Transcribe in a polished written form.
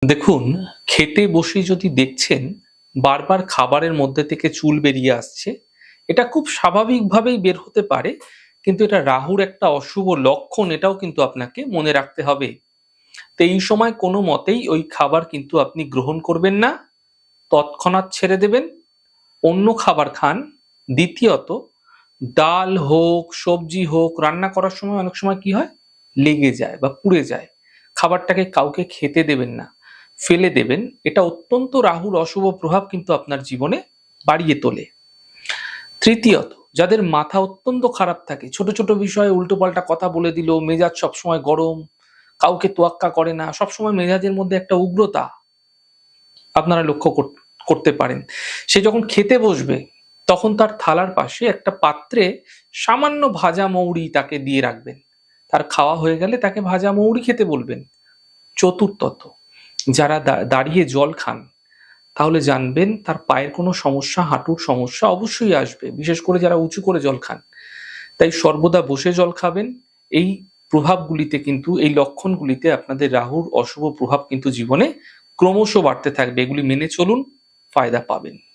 দেখুন, খেতে বসে যদি দেখছেন বারবার খাবারের মধ্যে থেকে চুল বেরিয়ে আসছে, এটা খুব স্বাভাবিকভাবেই বের হতে পারে। কিন্তু এটা রাহুর একটা অশুভ লক্ষণ, এটাও কিন্তু আপনাকে মনে রাখতে হবে। তো এই সময় কোনো মতেই ওই খাবার কিন্তু আপনি গ্রহণ করবেন না, তৎক্ষণাৎ ছেড়ে দেবেন, অন্য খাবার খান। দ্বিতীয়ত, ডাল হোক, সবজি হোক, রান্না করার সময় অনেক সময় কি হয়? লেগে যায় বা পুড়ে যায়। খাবারটাকে কাউকে খেতে দেবেন না, ফেলে দেবেন। এটা অত্যন্ত রাহুর অশুভ প্রভাব কিন্তু আপনার জীবনে বাড়িয়ে তোলে। তৃতীয়ত, যাদের মাথা অত্যন্ত খারাপ থাকে, ছোট ছোট বিষয়ে উল্টোপাল্টা কথা বলে দিল, মেজাজ সবসময় গরম, কাউকে তোয়াক্কা করে না, সবসময় মেজাজের মধ্যে একটা উগ্রতা আপনারা লক্ষ্য করতে পারেন। সে যখন খেতে বসবে তখন তার থালার পাশে একটা পাত্রে সামান্য ভাজা মৌরি তাকে দিয়ে রাখবেন। তার খাওয়া হয়ে গেলে তাকে ভাজা মৌরি খেতে বলবেন। চতুর্থত, যারা দাঁড়িয়ে জল খান, তাহলে জানবেন তার পায়ের কোনো সমস্যা, হাঁটুর সমস্যা অবশ্যই আসবে, বিশেষ করে যারা উঁচু করে জল খান। তাই সর্বদা বসে জল খাবেন। এই প্রভাবগুলিতে কিন্তু, এই লক্ষণগুলিতে আপনাদের রাহুর অশুভ প্রভাব কিন্তু জীবনে ক্রমশ বাড়তে থাকবে। এগুলি মেনে চলুন, ফায়দা পাবেন।